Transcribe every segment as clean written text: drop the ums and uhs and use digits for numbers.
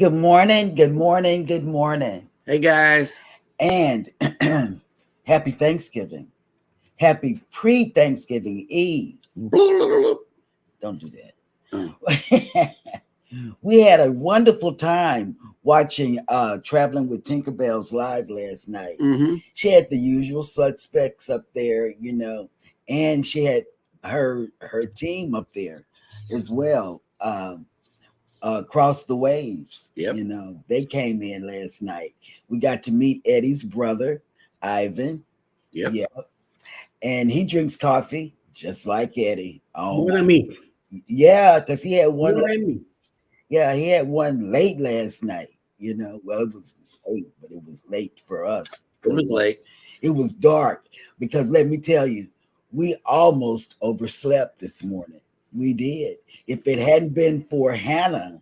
Good morning, good morning, good morning. Hey guys. And happy Thanksgiving. Happy pre-Thanksgiving Eve. Don't do that. We had a wonderful time watching Traveling with Tinkerbell's live last night. Mm-hmm. She had the usual suspects up there, and she had her team up there as well. Across the waves. Yep. They came in last night. We got to meet Eddie's brother, Ivan. Yep. Yeah. And he drinks coffee just like Eddie. More than me. Yeah, because he had one. More than me. Yeah, he had one late last night. Well, it was late, but it was late for us. It was late. It was dark because let me tell you, we almost overslept this morning. We did. If it hadn't been for Hannah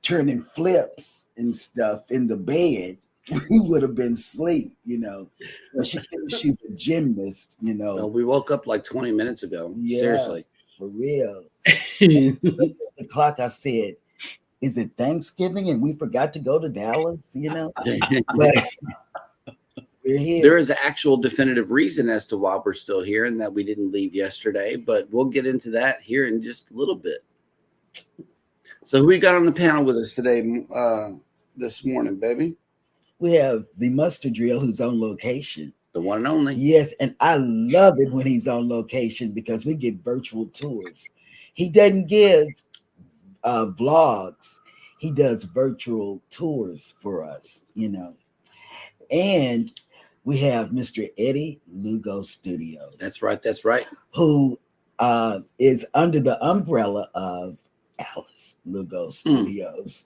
turning flips and stuff in the bed, we would have been asleep, She's a gymnast, Well, we woke up like 20 minutes ago. Yeah, seriously. For real. The clock, I said, is it Thanksgiving and we forgot to go to Dallas, But we're here. There is an actual definitive reason as to why we're still here and that we didn't leave yesterday, but we'll get into that here in just a little bit. So who we got on the panel with us today, this morning, baby? We have the Mustard Drill who's on location. The one and only. Yes, and I love it when he's on location because we get virtual tours. He doesn't give vlogs. He does virtual tours for us, And we have Mr. Eddie Lugo Studios. That's right. That's right. Who is under the umbrella of Alice Lugo Studios.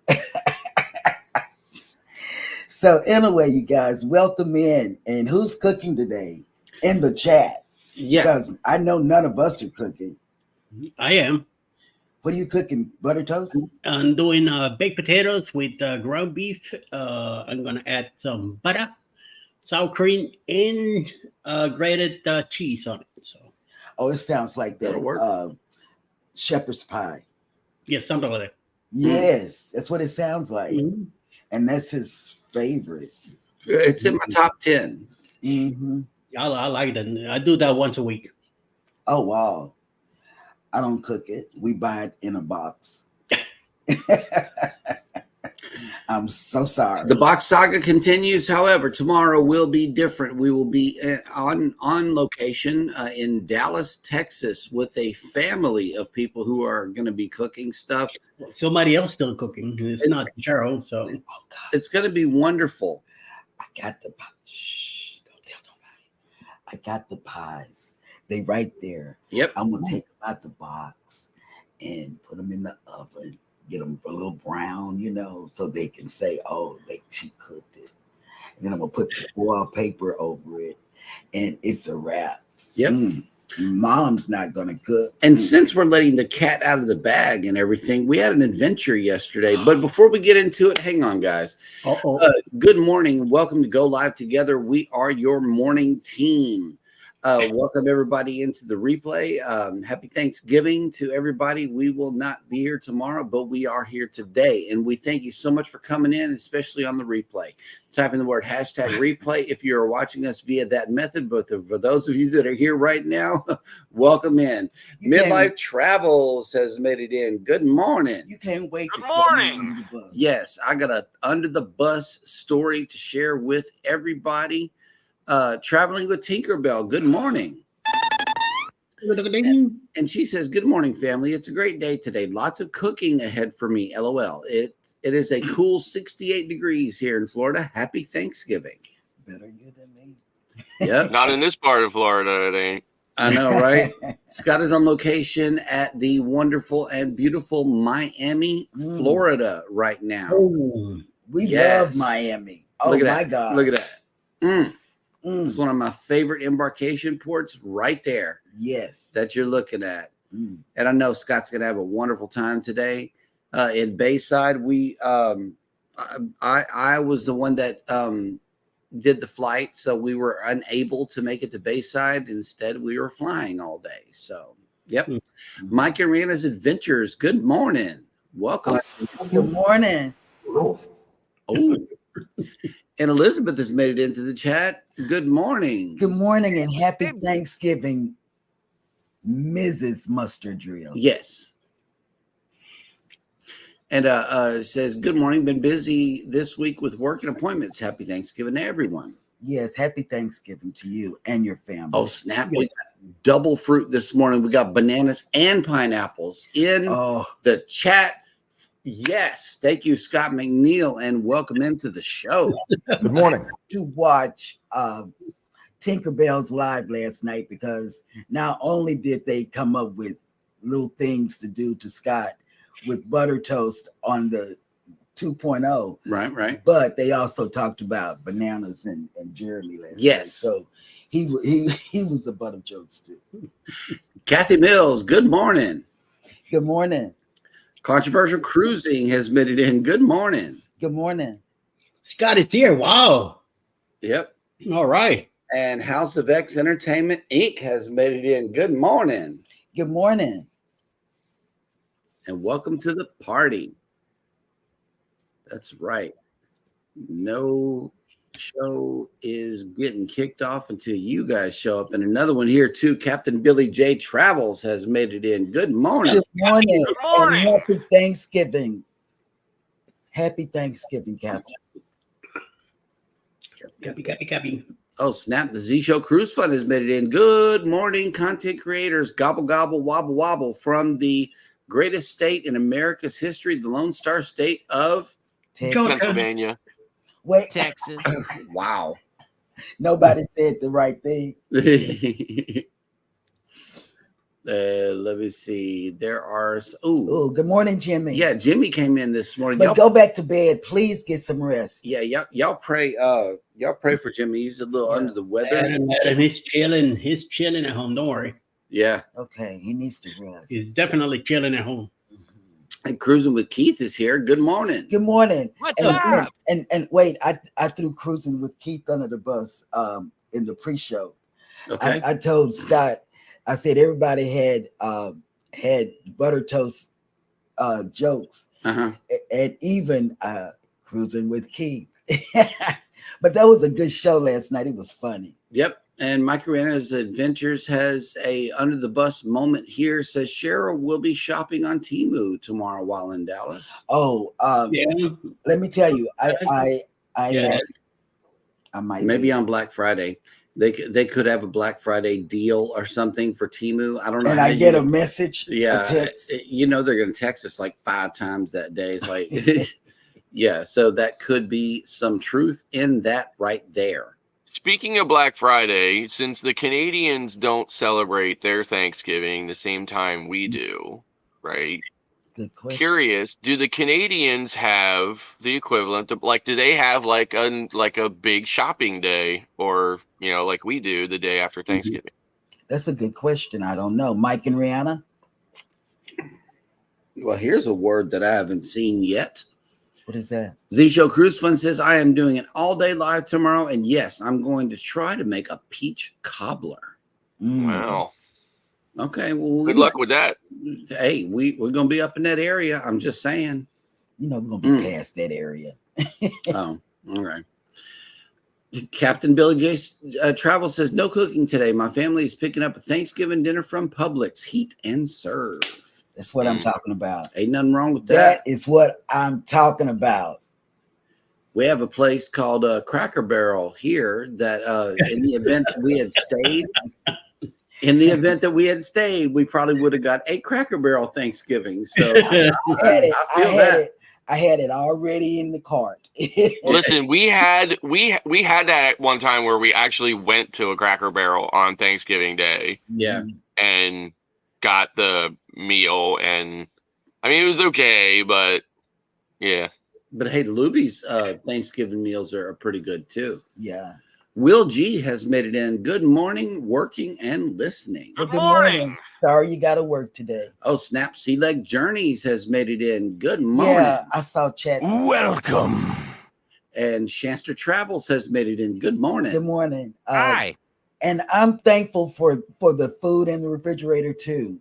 So anyway, you guys, welcome in. And who's cooking today in the chat? Yeah. Because I know none of us are cooking. I am. What are you cooking? Butter toast? I'm doing baked potatoes with ground beef. I'm going to add some butter, sour cream, and grated cheese on it. So. Oh, it sounds like that shepherd's pie. Yeah, something like that. Yes, that's what it sounds like. Mm-hmm. And that's his favorite. It's in my top 10. Mm-hmm. I like that. I do that once a week. Oh, wow. I don't cook it. We buy it in a box. I'm so sorry. The box saga continues. However, tomorrow will be different. We will be on location in Dallas, Texas, with a family of people who are going to be cooking stuff. Somebody else still cooking. It's not Cheryl, so it's going to be wonderful. I got the pie. Shh, don't tell nobody. I got the pies. They right there. Yep. I'm gonna take them out the box and put them in the oven. Get them a little brown, so they can say, "Oh, she cooked it." And then I'm gonna put the foil paper over it, and it's a wrap. Yep. Mom's not gonna cook. And since we're letting the cat out of the bag and everything, we had an adventure yesterday. But before we get into it, hang on, guys. Good morning. Welcome to Go Live Together. We are your morning team. Welcome everybody into the replay. Happy Thanksgiving to everybody. We will not be here tomorrow, but we are here today. And we thank you so much for coming in, especially on the replay. Type in the word #replay if you're watching us via that method. But for those of you that are here right now, welcome in. Midlife Travels has made it in. Good morning. You can't wait. Good morning. Yes, I got a under the bus story to share with everybody. Traveling with Tinkerbell. Good morning. And she says, "Good morning, family. It's a great day today. Lots of cooking ahead for me. LOL. It is a cool 68 degrees here in Florida. Happy Thanksgiving." Better you than me. Yep. Not in this part of Florida, it ain't. I know, right? Scott is on location at the wonderful and beautiful Miami, Florida right now. Oh, we love Miami. Oh, Look at my that. God. Look at that. It's one of my favorite embarkation ports right there. Yes. That you're looking at. And I know Scott's going to have a wonderful time today. In Bayside, I was the one that did the flight, so we were unable to make it to Bayside. Instead, we were flying all day. So, yep. Mike and Rihanna's Adventures. Good morning. Welcome. Good morning. Oh, and Elizabeth has made it into the chat. Good morning. Good morning and happy Thanksgiving, Mrs. Mustard Drill. Yes. And says, good morning. Been busy this week with work and appointments. Happy Thanksgiving to everyone. Yes, happy Thanksgiving to you and your family. Oh, snap. We got double fruit this morning. We got bananas and pineapples in the chat. Yes. Thank you, Scott McNeil, and welcome into the show. Good morning. To watch Tinkerbell's live last night, because not only did they come up with little things to do to Scott with butter toast on the 2.0, right, but they also talked about bananas and Jeremy last night. So he was the butt of jokes too. Kathy Mills, good morning. Good morning. Controversial Cruising has made it in. Good morning. Good morning. Scott is here. Wow. Yep. All right. And House of X Entertainment Inc. has made it in. Good morning. Good morning. And welcome to the party. That's right. No show is getting kicked off until you guys show up. And another one here too. Captain Billy J Travels has made it in. Good morning. Good morning. Good morning. And happy Thanksgiving. Happy Thanksgiving, Captain. Copy. Oh, snap. The Z Show Cruise Fund has made it in. Good morning, content creators. Gobble, gobble, wobble, wobble from the greatest state in America's history, the Lone Star State of Pennsylvania. Wait, Texas. Wow. Nobody said the right thing. Let me see. There are. Oh, good morning, Jimmy. Yeah, Jimmy came in this morning. But go back to bed. Please get some rest. Yeah, y'all pray. Y'all pray for Jimmy. He's a little under the weather. And he's chilling. He's chilling at home. Don't worry. Yeah. Okay, he needs to rest. He's definitely chilling at home. And Cruising with Keith is here. Good morning. Good morning. What's up? And wait, I threw Cruising with Keith under the bus in the pre-show. Okay. I told Scott, I said everybody had butter toast jokes, and even Cruising with Keith. But that was a good show last night. It was funny. Yep. And j&S Adventures has a under the bus moment here. Says Cheryl will be shopping on Temu tomorrow while in Dallas. Oh, Yeah. let me tell you, I might maybe on Black Friday. They could have a Black Friday deal or something for Temu. I don't know. And I get a message. Yeah, a text. they're going to text us like 5 times that day. It's like, yeah. So that could be some truth in that right there. Speaking of Black Friday, since the Canadians don't celebrate their Thanksgiving the same time we do, right? Good question. Curious, do the Canadians have the equivalent of do they have like a big shopping day, or like we do the day after Thanksgiving? That's a good question. I don't know. Mike and Rihanna? Well, here's a word that I haven't seen yet. What is that? Z Show Cruise Fund says, I am doing an all-day live tomorrow, and yes, I'm going to try to make a peach cobbler. Wow. Okay, well, Good luck with that. Hey, we're going to be up in that area. I'm just saying. We're going to be past that area. Oh, all right. Captain Billy J. Travel says, no cooking today. My family is picking up a Thanksgiving dinner from Publix. Heat and serve. That's what I'm talking about. Ain't nothing wrong with that. That is what I'm talking about. We have a place called Cracker Barrel here that in the event that we had stayed, we probably would have got a Cracker Barrel Thanksgiving. So I had it already in the cart. Listen, we had that at one time where we actually went to a Cracker Barrel on Thanksgiving Day. Yeah. And got the meal, and I mean it was okay, but yeah. But hey, Luby's Thanksgiving meals are pretty good too. Yeah. Will G has made it in. Good morning, working and listening. Good morning. Sorry you got to work today. Oh, Snap Sea Leg Journeys has made it in. Good morning. Yeah, I saw chat. Welcome. And Shanster Travels has made it in. Good morning. Good morning. Hi. And I'm thankful for the food in the refrigerator too.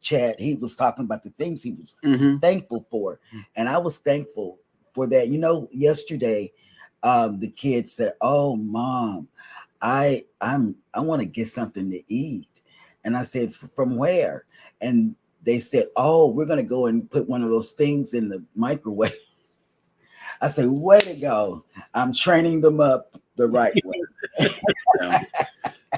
Chad, he was talking about the things he was thankful for. And I was thankful for that. You know, yesterday, the kids said, "Oh, Mom, I want to get something to eat," and I said, "From where?" And they said, "Oh, we're gonna go and put one of those things in the microwave." I said, "Way to go! I'm training them up the right way."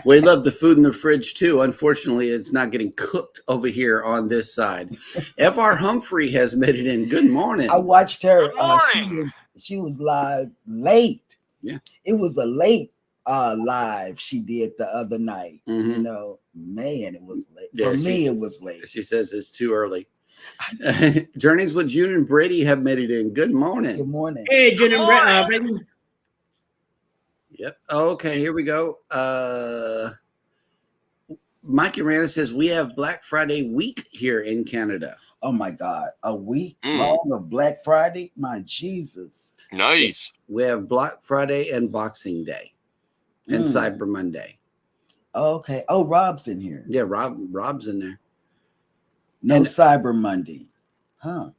We love the food in the fridge too. Unfortunately, it's not getting cooked over here on this side. F.R. Humphrey has made it in. Good morning. I watched her. Good morning. She was live late. Yeah. It was a late live she did the other night. Mhm. You know, man, it was late. Yeah, For me, it was late. She says it's too early. Journeys with June and Brady have made it in. Good morning. Good morning. Hey, June and morning. Brandon. Yep. Okay, here we go. Mike Arana says we have Black Friday week here in Canada. Oh my God, a week long of Black Friday. My Jesus. Nice. We have Black Friday and Boxing Day and Cyber Monday. Okay. Oh, Rob's in here. Yeah, Rob's in there. No And- Cyber Monday. Huh.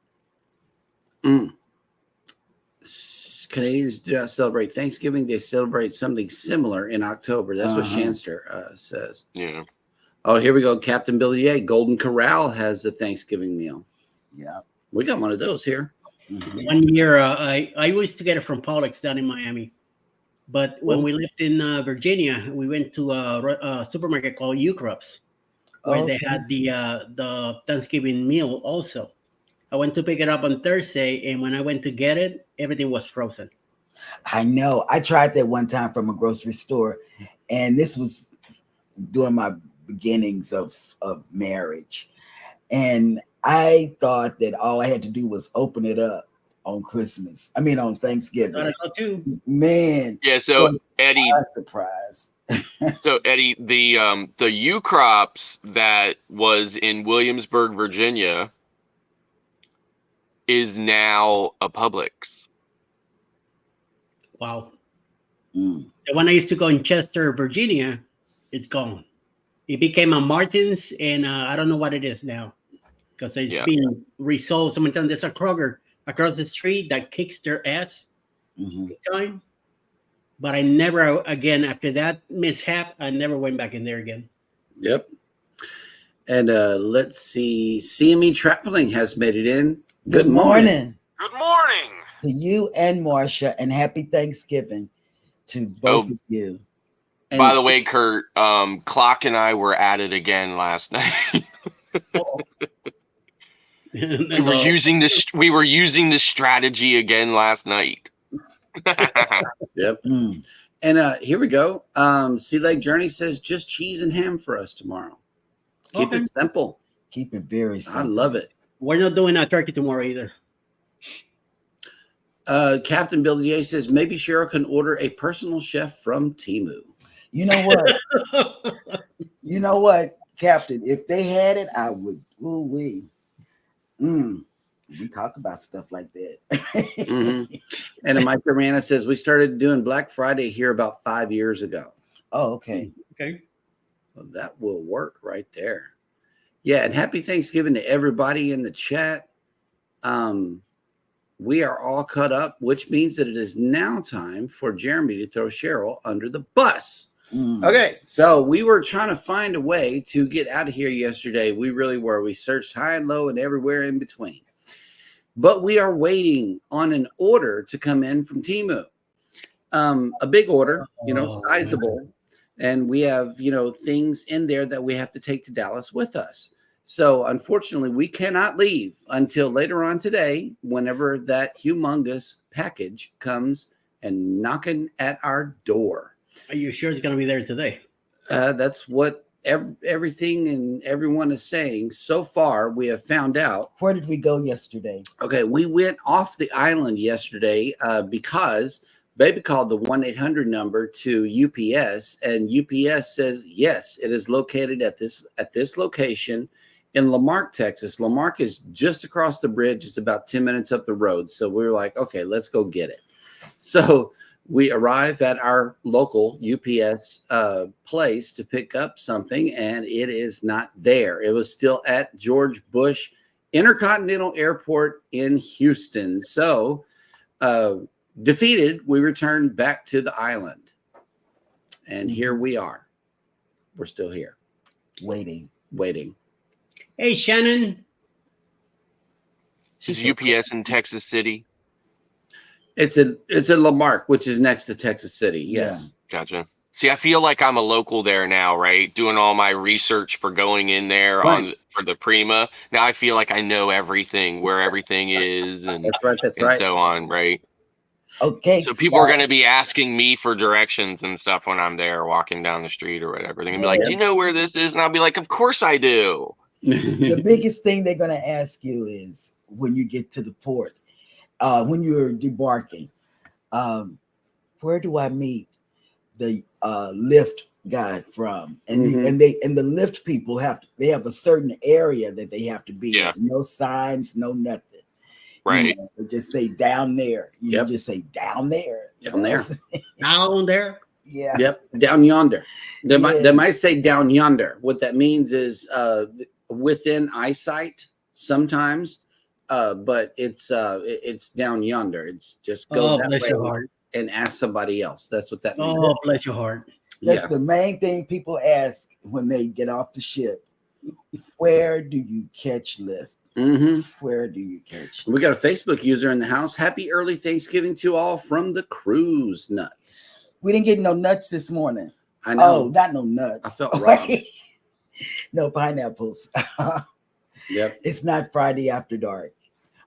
Canadians do not celebrate Thanksgiving. They celebrate something similar in October. That's what Shanster says. Yeah. Oh, here we go. Captain Billy A. Golden Corral has a Thanksgiving meal. Yeah. We got one of those here. Mhm. 1 year, I used to get it from Pollock's down in Miami. But when we lived in Virginia, we went to a supermarket called Ukrop's, where they had the Thanksgiving meal also. I went to pick it up on Thursday, and when I went to get it, everything was frozen. I know. I tried that one time from a grocery store, and this was during my beginnings of marriage. And I thought that all I had to do was open it up on on Thanksgiving. Got it out too. Man. Yeah. So Eddie, Surprise. So Eddie, the Ukrops that was in Williamsburg, Virginia, is now a Publix. Wow. The one I used to go in Chester, Virginia, it's gone. It became a Martin's, and I don't know what it is now because it's been resold. Someone telling there's a Kroger across the street that kicks their ass time. But I never again, after that mishap, I never went back in there again. Yep. And let's see. CME Traveling has made it in. Good morning. Good morning. To you and Marcia, and happy Thanksgiving to both of you. By the way, Kurt, Clock and I were at it again last night. We were using the strategy again last night. Yep. And here we go. Sea Lake Journey says just cheese and ham for us tomorrow. Keep it simple. Keep it very simple. I love it. We're not doing a turkey tomorrow either. Captain Bill J says maybe Cheryl can order a personal chef from Temu. You know what? You know what, Captain? If they had it, I would. Ooh wee. We talk about stuff like that. And Mike Arana says we started doing Black Friday here about 5 years ago. Oh, okay. Okay. Well, that will work right there. Yeah, and happy Thanksgiving to everybody in the chat. We are all cut up, which means that it is now time for Jeremy to throw Cheryl under the bus. Okay, so we were trying to find a way to get out of here yesterday. We really were. We searched high and low and everywhere in between. But we are waiting on an order to come in from Temu. A big order, sizable. And we have, things in there that we have to take to Dallas with us. So unfortunately, we cannot leave until later on today, whenever that humongous package comes and knocking at our door. Are you sure it's going to be there today? That's what everything and everyone is saying. So far, we have found out. Where did we go yesterday? Okay, we went off the island yesterday because Baby called the 1-800 number to UPS, and UPS says, yes, it is located at this location in Lamarck, Texas. Lamarck is just across the bridge. It's about 10 minutes up the road. So we were like, okay, let's go get it. So we arrive at our local UPS place to pick up something, and it is not there. It was still at George Bush Intercontinental Airport in Houston. So defeated, we returned back to the island. And here we are. We're still here. Waiting. Hey, Shannon. Is UPS in Texas City? It's in Lamarck, which is next to Texas City. Yes. Yeah. Gotcha. See, I feel like I'm a local there now, right? Doing all my research for going in there for the Prima. Now I feel like I know everything, where everything is, and That's right. so on, right? Okay. So people are going to be asking me for directions and stuff when I'm there, walking down the street or whatever. They're going to be like, "Do you know where this is?" And I'll be like, "Of course I do." The biggest thing they're going to ask you is when you get to the port, when you're debarking, where do I meet the lift guy from? And the lift people have a certain area that they have to be at. No signs, no nothing. Right. They just say down there. You just say down there. Down there. Down there. Yeah. Yep. Down yonder. They might say down yonder. What that means is within eyesight sometimes, but it's down yonder. It's just go that way and ask somebody else. That's what that means. Oh, bless your heart. That's the main thing people ask when they get off the ship. Where do you catch lift? Where do you catch lift? We got a Facebook user in the house. Happy early Thanksgiving to all from the cruise nuts. We didn't get no nuts this morning. I know. Oh, not no nuts. I felt robbed. No pineapples. Yep. It's not Friday after dark.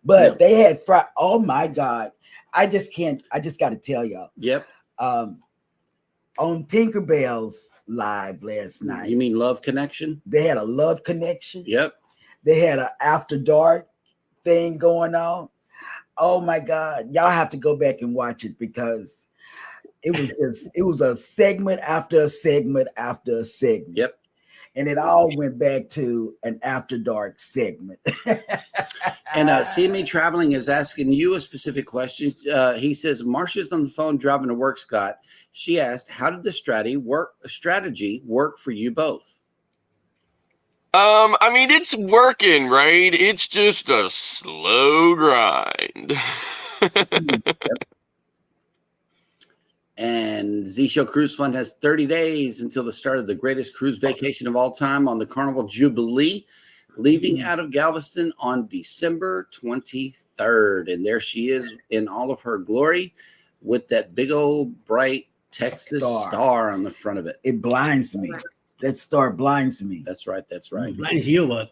But they had oh my God. I just got to tell y'all. Yep. On Tinkerbell's live last night. You mean Love Connection? They had a Love Connection. Yep. They had an after dark thing going on. Oh my God. Y'all have to go back and watch it because it was a segment after a segment after a segment. Yep. And it all went back to an after dark segment. And CME Traveling is asking you a specific question. He says, Marsha's on the phone driving to work, Scott. She asked, how did the strategy work for you both? I mean, it's working, right? It's just a slow grind. And Z-Show Cruise Fund has 30 days until the start of the greatest cruise vacation of all time on the Carnival Jubilee, leaving out of Galveston on December 23rd. And there she is in all of her glory with that big old bright Texas star on the front of it. It blinds me. That star blinds me. That's right. That's right. Blinds you, but.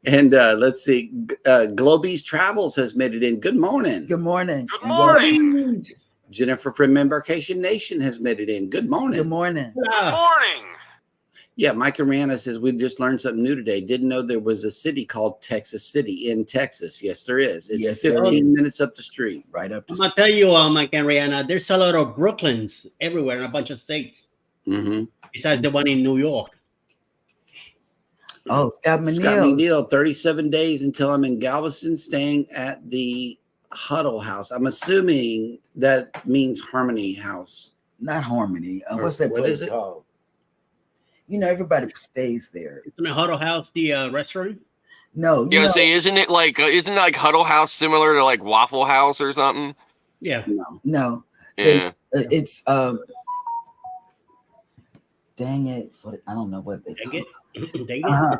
And let's see. Globies Travels has made it in. Good morning. Good morning. Good morning. Jennifer from Embarkation Nation has made it in. Good morning. Good morning. Good morning. Yeah, Mike and Rihanna says we just learned something new today. Didn't know there was a city called Texas City in Texas. Yes, there is. It's 15 minutes up the street. Right up. I'm gonna tell you, Mike and Rihanna, there's a lot of Brooklyns everywhere in a bunch of states. Besides the one in New York. Oh, Scott McNeil. 37 days until I'm in Galveston, staying at the Huddle House. I'm assuming that means Harmony House. Not Harmony. What's that place called? You know, everybody stays there. Isn't the Huddle House the restaurant? No. Yeah, say, isn't it like Huddle House similar to like Waffle House or something? Yeah. No. Yeah. It's dang it. I don't know what they call it.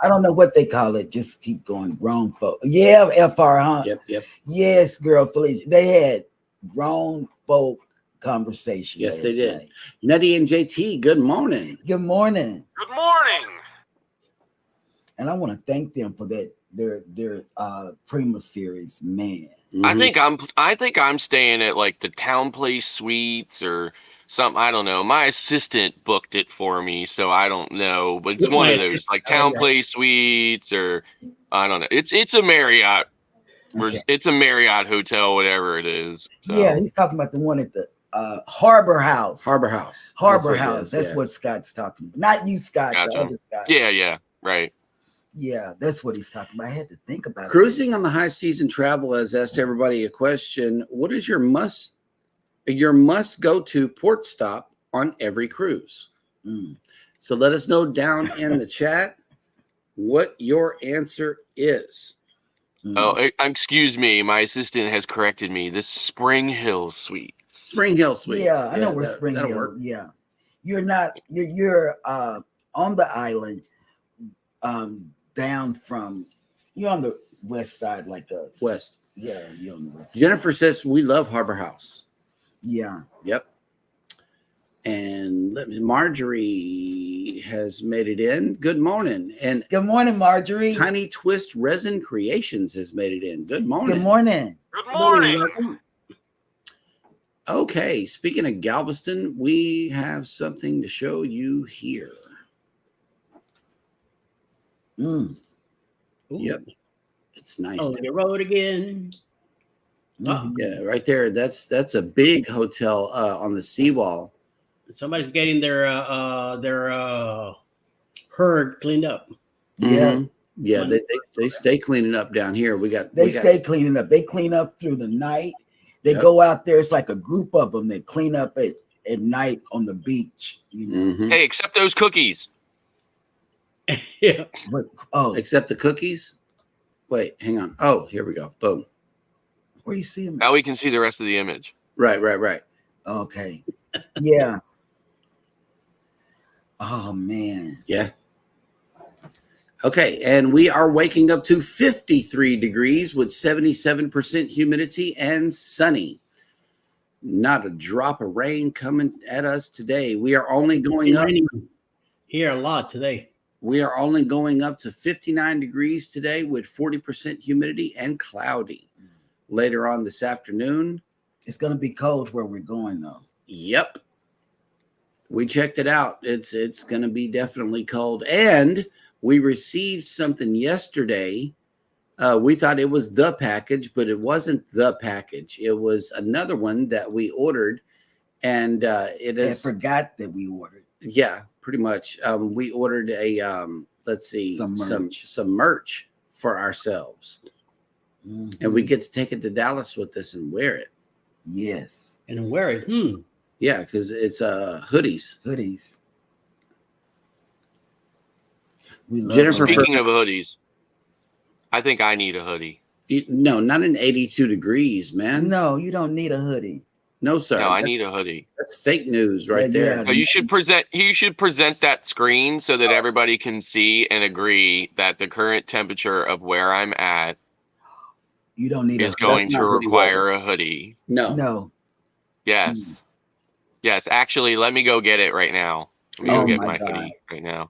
I don't know what they call it. Just keep going. Grown folk. Yeah, FR, huh? Yep. Yes, girl, Felicia. They had grown folk conversation. Yes, they did. Nettie and JT, good morning. Good morning. Good morning. And I want to thank them for that. Their Prima series, man. I think I'm staying at like the Town Place Suites or something. I don't know. My assistant booked it for me, so I don't know. But it's one of those like Town Place Suites or I don't know. It's a Marriott. Okay. It's a Marriott hotel, whatever it is. So. Yeah, he's talking about the one at the Harbor House. Harbor House. That's what Scott's talking about. Not you, Scott. Gotcha. The other Scott. Yeah. Right. Yeah, that's what he's talking about. I had to think about Cruising on the high season travel has asked everybody a question. What is your must go to port stop on every cruise? So let us know down in the chat what your answer is. Oh, excuse me. My assistant has corrected me. This Spring Hill Suites. Spring Hill Suites. Yeah, I know where Spring that'll Hill. work. Yeah, you're not. You're on the island, down from. You're on the west side, like us. West. Yeah, you're on the west. Jennifer says we love Harbor House. Yeah. Yep. And Marjorie has made it in. Good morning. And Good morning, Marjorie. Tiny Twist Resin Creations has made it in. Good morning. Good morning. Good morning. Okay, speaking of Galveston, we have something to show you here. Yep. It's nice. Oh, the road again. Yeah, right there. That's a big hotel on the seawall. Somebody's getting their herd cleaned up. Yeah. Mm-hmm. Yeah, they stay cleaning up down here. They stay cleaning up. They clean up through the night. They go out there. It's like a group of them that clean up at night on the beach. You know? Mm-hmm. Hey, except those cookies. Yeah. But, Except the cookies. Wait, hang on. Oh, here we go. Boom. where you see them? Now we can see the rest of the image. Right. Okay. Yeah. Oh man. Yeah. Okay, and we are waking up to 53 degrees with 77% humidity and sunny. Not a drop of rain coming at us today. We are only going up. Here a lot today. We are only going up to 59 degrees today with 40% humidity and cloudy. Later on this afternoon, It's gonna be cold where we're going though. yep. We checked it out. It's going to be definitely cold. And we received something yesterday. We thought it was the package, but it wasn't the package. It was another one that we ordered. And it is. I forgot that we ordered. Yeah, pretty much. We ordered a, let's see, some merch for ourselves. Mm-hmm. And we get to take it to Dallas with us and wear it. Yes. And wear it. Yeah, because it's hoodies. Hoodies. We love Jennifer, Speaking of hoodies, I think I need a hoodie. No, not in 82 degrees, man. No, you don't need a hoodie. No, sir. No, I need a hoodie. That's fake news right there. No, you should present that screen so that everybody can see and agree that the current temperature of where I'm at You don't need is going to require a hoodie. No. Yes. Yes, actually, let me go get it right now. Let me go get my hoodie right now.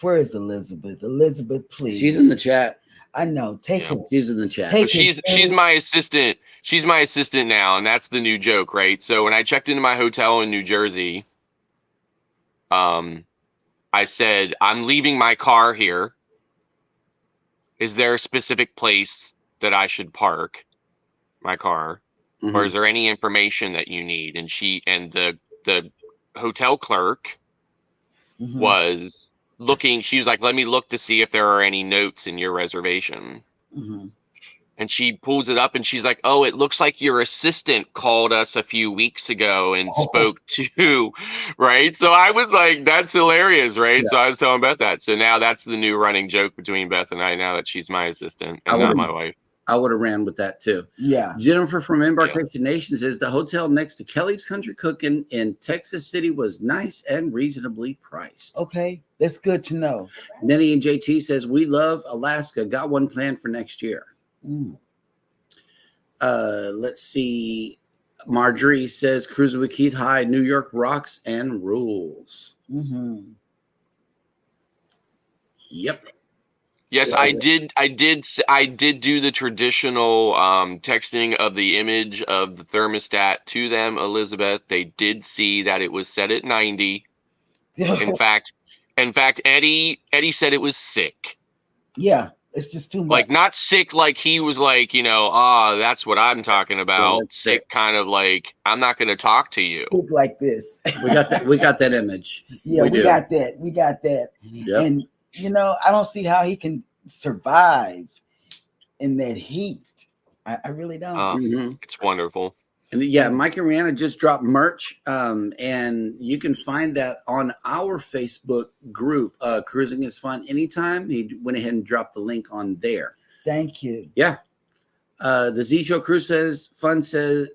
Where is Elizabeth? Elizabeth, please. She's in the chat. I know. Take it. She's in the chat. So she's my assistant. She's my assistant now, and that's the new joke, right? So when I checked into my hotel in New Jersey, I said, I'm leaving my car here. Is there a specific place that I should park my car? Mm-hmm. Or is there any information that you need? And the hotel clerk was looking. She was like, let me look to see if there are any notes in your reservation. Mm-hmm. And she pulls it up and she's like, oh, it looks like your assistant called us a few weeks ago and spoke to, right? So I was like, that's hilarious, right? Yeah. So I was telling Beth that. So now that's the new running joke between Beth and I now that she's my assistant and not my wife. I would have ran with that too. Yeah. Jennifer from Embarkation Nation says the hotel next to Kelly's Country Cooking in Texas City was nice and reasonably priced. Okay, that's good to know. Nenny and JT says we love Alaska. Got one planned for next year. Let's see. Marjorie says cruising with Keith High, New York rocks and rules. Yep. Yes, I did do the traditional texting of the image of the thermostat to them, Elizabeth. They did see that it was set at 90. In fact, Eddie said it was sick. Yeah, it's just too much. Like not sick like he was like, that's what I'm talking about. Yeah, sick kind of like I'm not going to talk to you. Like this. We got that image. Yeah, we got that. Yep. And I don't see how he can survive in that heat. I really don't. It's wonderful. And yeah, Mike and Rihanna just dropped merch, and you can find that on our Facebook group. Cruising is Fun Anytime. He went ahead and dropped the link on there. Thank you. Yeah. The Z Show Cruise Fund says,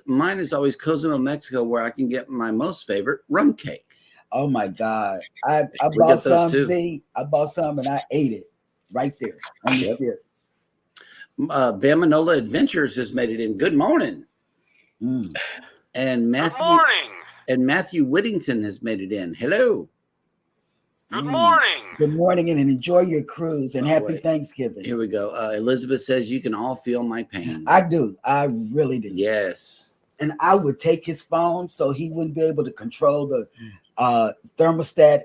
mine is always Cozumel, Mexico, where I can get my most favorite rum cake. Oh my God. I We bought get those some, too. Z. I bought some and I ate it right there on the tip. Bamanola Adventures has made it in. Good morning. Mm. And Matthew, Good morning. And Matthew Whittington has made it in. Hello. Good morning. Good morning and enjoy your cruise and happy wait. Thanksgiving. Here we go. Elizabeth says, you can all feel my pain. I do. I really do. Yes. And I would take his phone so he wouldn't be able to control the thermostat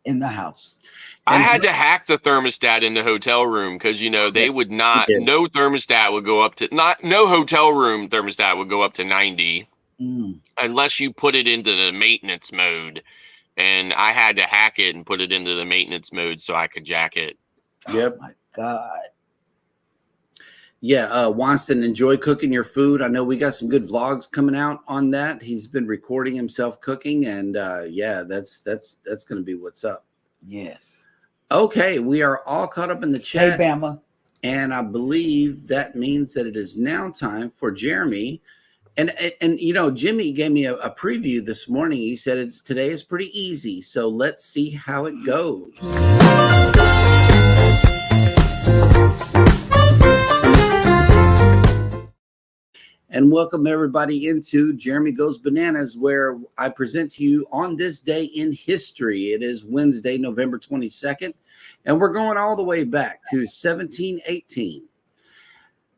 in the house. I had to hack the thermostat in the hotel room because, you know, they would not, no thermostat would go up to, no hotel room thermostat would go up to 90 unless you put it into the maintenance mode. And I had to hack it and put it into the maintenance mode so I could jack it. Yep. Oh my God. Yeah, Wanston, enjoy cooking your food. I know we got some good vlogs coming out on that. He's been recording himself cooking, and yeah, that's going to be what's up. Yes. Okay, we are all caught up in the chat. Hey, Bama. And I believe that means that it is now time for Jeremy. And you know, Jimmy gave me a preview this morning. He said today is pretty easy, so let's see how it goes. And welcome everybody into Jeremy Goes Bananas, where I present to you on this day in history. It is Wednesday, November 22nd, and we're going all the way back to 1718.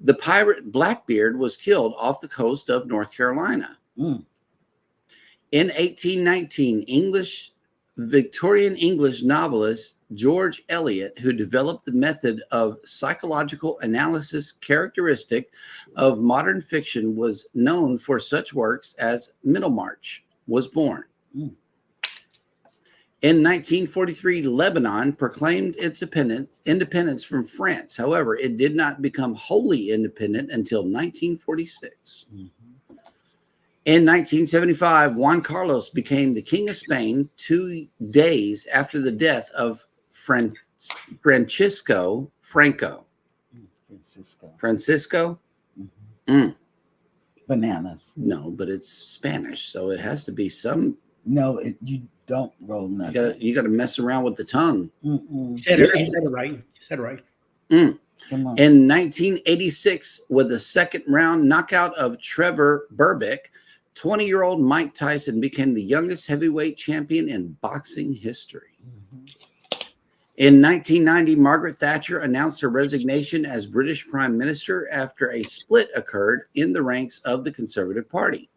The pirate Blackbeard was killed off the coast of North Carolina. In 1819, Victorian English novelist George Eliot, who developed the method of psychological analysis characteristic of modern fiction, was known for such works as Middlemarch, was born. In 1943, Lebanon proclaimed its independence from France. However, it did not become wholly independent until 1946. In 1975, Juan Carlos became the King of Spain 2 days after the death of Francisco Franco. Francisco? Bananas. No, but it's Spanish, so it has to be some. No, you don't roll nothing. You got to mess around with the tongue. You said it right. You said it right. Come on. In 1986, with the second round knockout of Trevor Berbick, 20-year-old Mike Tyson became the youngest heavyweight champion in boxing history. In 1990, Margaret Thatcher announced her resignation as British Prime Minister after a split occurred in the ranks of the Conservative Party.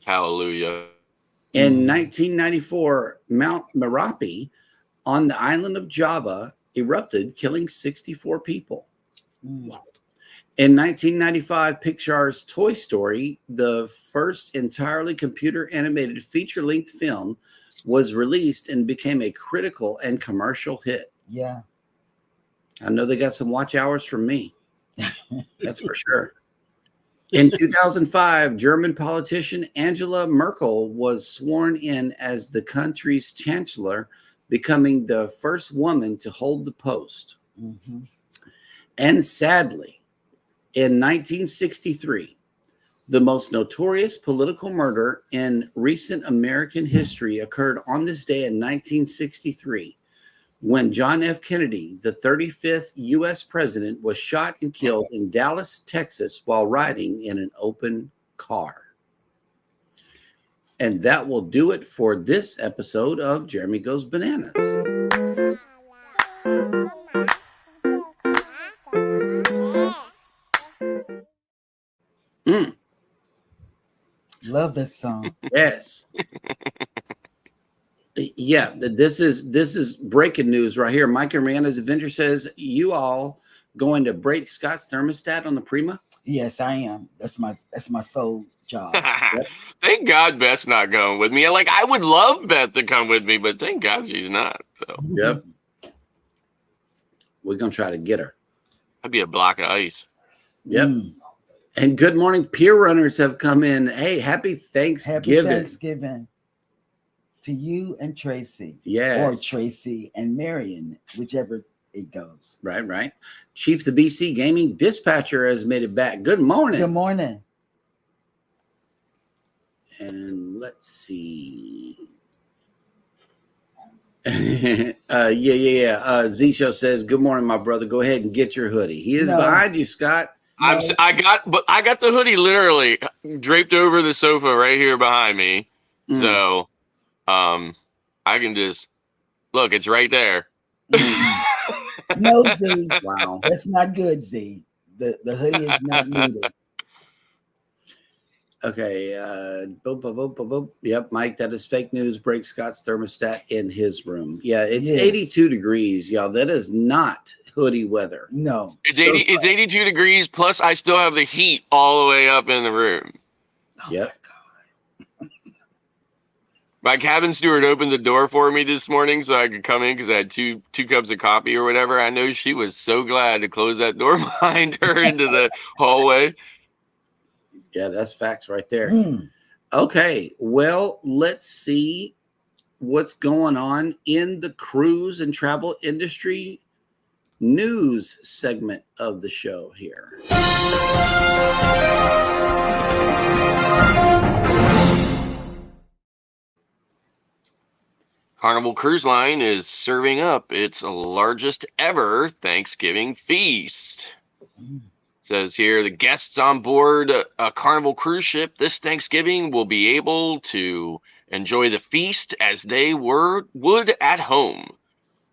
Hallelujah. In 1994, Mount Merapi on the island of Java erupted, killing 64 people. In 1995, Pixar's Toy Story, the first entirely computer-animated feature-length film, was released and became a critical and commercial hit. Yeah. I know they got some watch hours from me. That's for sure. In 2005, German politician Angela Merkel was sworn in as the country's chancellor, becoming the first woman to hold the post. And sadly, in 1963, the most notorious political murder in recent American history occurred on this day in 1963, when John F. Kennedy, the 35th U.S. president, was shot and killed in Dallas, Texas, while riding in an open car. And that will do it for this episode of Jeremy Goes Bananas. Love this song. Yes. Yeah, this is breaking news right here. Mike and Rihanna's Adventure says, you all going to break Scott's thermostat on the Prima? Yes, I am. That's my sole job. Thank God Beth's not going with me. Like, I would love Beth to come with me, but thank God she's not. So Yep. We're going to try to get her. that'd be a block of ice. Yep. And good morning. Peer runners have come in. Hey, happy Thanksgiving. Happy Thanksgiving to you and Tracy. Yes. Or Tracy and Marion, whichever it goes. Right. Chief the BC Gaming Dispatcher has made it back. Good morning. Good morning. And let's see. Z-Show says, good morning, my brother. Go ahead and get your hoodie. He is behind you, Scott. I got the hoodie literally draped over the sofa right here behind me. So I can just look, it's right there. No, Z. Wow. That's not good, Z. The hoodie is not needed. Okay. Yep, Mike, that is fake news. Break Scott's thermostat in his room. Yeah, it's 82 degrees, y'all. That is not hoodie weather. No. It's 82 degrees, plus I still have the heat all the way up in the room. Yep. My cabin steward opened the door for me this morning so I could come in because I had two cups of coffee or whatever. I know she was so glad to close that door behind her into the hallway. Yeah, that's facts right there. Okay, well, let's see what's going on in the cruise and travel industry news segment of the show here. Carnival Cruise Line is serving up its largest ever Thanksgiving feast. Says here, the guests on board a Carnival cruise ship this Thanksgiving will be able to enjoy the feast as they would at home.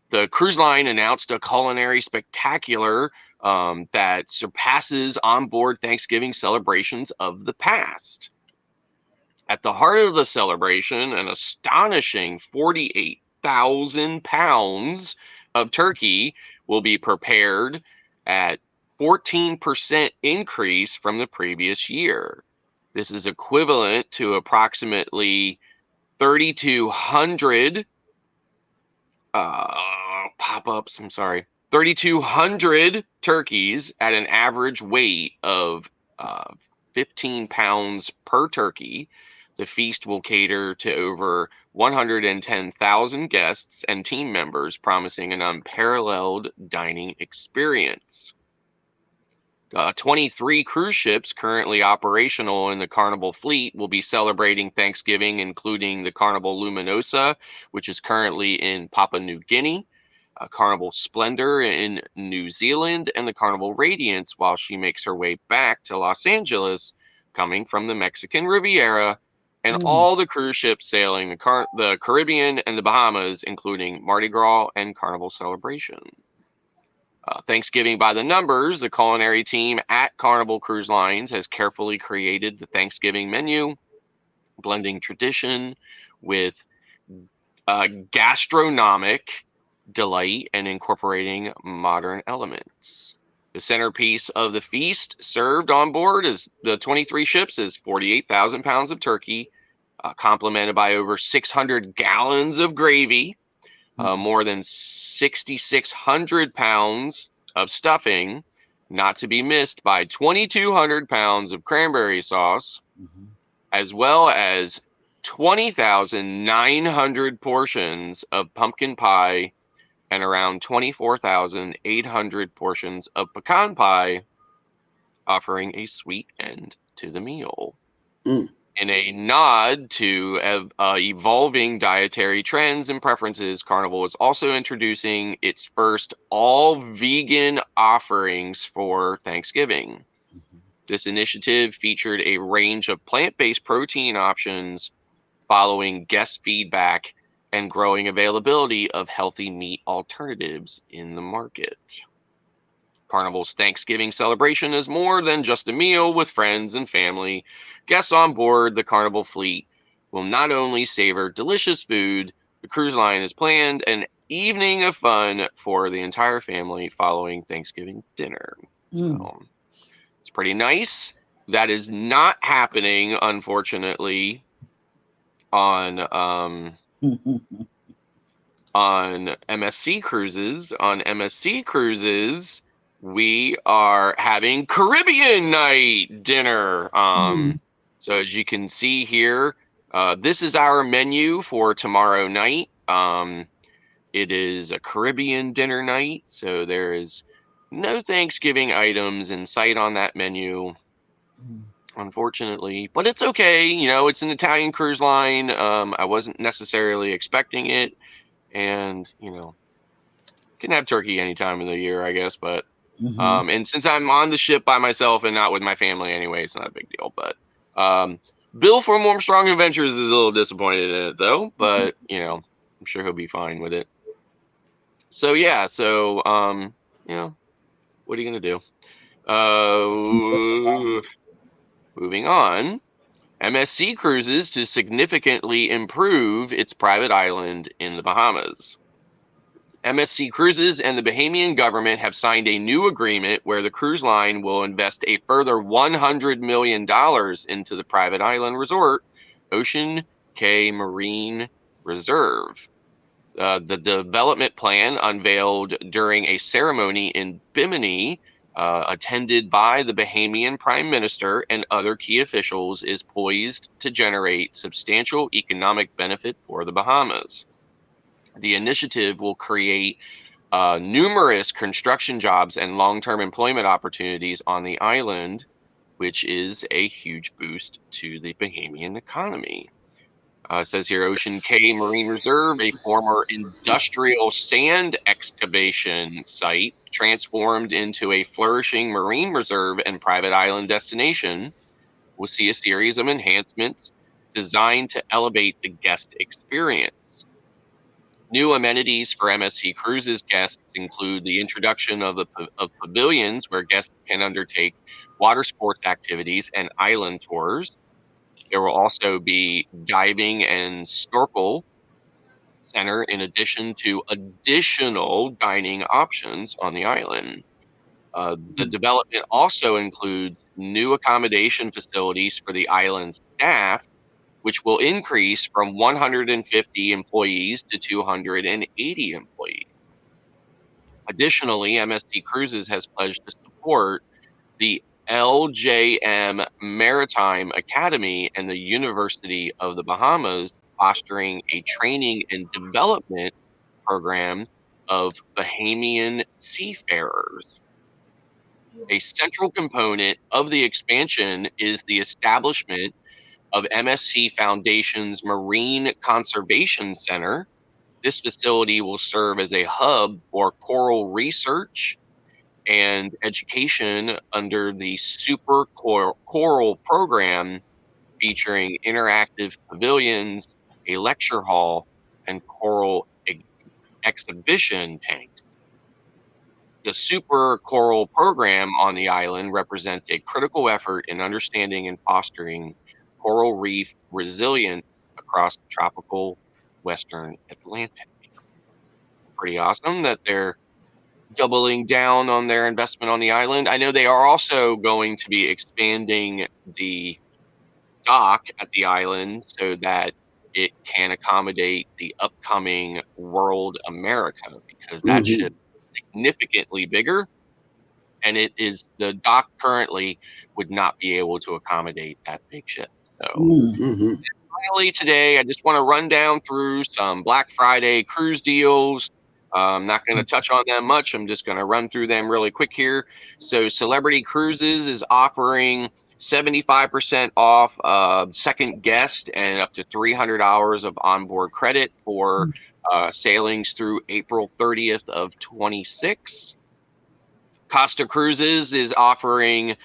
The cruise line announced a culinary spectacular that surpasses onboard Thanksgiving celebrations of the past. At the heart of the celebration, an astonishing 48,000 pounds of turkey will be prepared at 14% increase from the previous year. This is equivalent to approximately 3,200 3,200 turkeys at an average weight of 15 pounds per turkey. The feast will cater to over 110,000 guests and team members, promising an unparalleled dining experience. 23 cruise ships currently operational in the Carnival fleet will be celebrating Thanksgiving, including the Carnival Luminosa, which is currently in Papua New Guinea, Carnival Splendor in New Zealand, and the Carnival Radiance while she makes her way back to Los Angeles, coming from the Mexican Riviera, and all the cruise ships sailing the Caribbean and the Bahamas, including Mardi Gras and Carnival Celebration. Thanksgiving by the numbers, the culinary team at Carnival Cruise Lines has carefully created the Thanksgiving menu, blending tradition with gastronomic delight and incorporating modern elements. The centerpiece of the feast served on board is the 23 ships is 48,000 pounds of turkey, complemented by over 600 gallons of gravy, more than 6,600 pounds of stuffing, not to be missed by 2,200 pounds of cranberry sauce, as well as 20,900 portions of pumpkin pie and around 24,800 portions of pecan pie, offering a sweet end to the meal. In a nod to evolving dietary trends and preferences, Carnival is also introducing its first all-vegan offerings for Thanksgiving. This initiative featured a range of plant-based protein options following guest feedback and growing availability of healthy meat alternatives in the market. Carnival's Thanksgiving celebration is more than just a meal with friends and family. Guests on board the Carnival fleet will not only savor delicious food, the cruise line has planned an evening of fun for the entire family following Thanksgiving dinner. So, it's pretty nice. That is not happening, unfortunately, on MSC cruises. On MSC cruises, we are having Caribbean night dinner. So as you can see here, this is our menu for tomorrow night. It is a Caribbean dinner night, so there is no Thanksgiving items in sight on that menu, unfortunately. But it's okay. You know, it's an Italian cruise line. I wasn't necessarily expecting it. And, you know, can have turkey any time of the year, I guess. But, and since I'm on the ship by myself and not with my family anyway, it's not a big deal. But, Bill from Armstrong Adventures is a little disappointed in it, though. But, you know, I'm sure he'll be fine with it. So yeah, you know, what are you gonna do? Moving on. MSC Cruises to significantly improve its private island in the Bahamas. MSC Cruises and the Bahamian government have signed a new agreement where the cruise line will invest a further $100 million into the private island resort, Ocean Cay Marine Reserve. The development plan, unveiled during a ceremony in Bimini, attended by the Bahamian Prime Minister and other key officials, is poised to generate substantial economic benefit for the Bahamas. The initiative will create numerous construction jobs and long-term employment opportunities on the island, which is a huge boost to the Bahamian economy. It says here, Ocean Cay Marine Reserve, a former industrial sand excavation site, transformed into a flourishing marine reserve and private island destination, will see a series of enhancements designed to elevate the guest experience. New amenities for MSC Cruises guests include the introduction of pavilions where guests can undertake water sports activities and island tours. There will also be diving and snorkel center in addition to additional dining options on the island. The development also includes new accommodation facilities for the island staff, which will increase from 150 employees to 280 employees. Additionally, MSC Cruises has pledged to support the LJM Maritime Academy and the University of the Bahamas, fostering a training and development program of Bahamian seafarers. A central component of the expansion is the establishment of MSC Foundation's Marine Conservation Center. This facility will serve as a hub for coral research and education under the Super Coral program, featuring interactive pavilions, a lecture hall, and coral exhibition tanks. The Super Coral program on the island represents a critical effort in understanding and fostering coral reef resilience across the tropical Western Atlantic. Pretty awesome that they're doubling down on their investment on the island. I know they are also going to be expanding the dock at the island so that it can accommodate the upcoming World America, because that ship is significantly bigger, and the dock currently would not be able to accommodate that big ship. So finally today, I just want to run down through some Black Friday cruise deals. I'm not going to touch on them much. I'm just going to run through them really quick here. So Celebrity Cruises is offering 75% off second guest and up to 300 hours of onboard credit for sailings through April 30th of 26. Costa Cruises is offering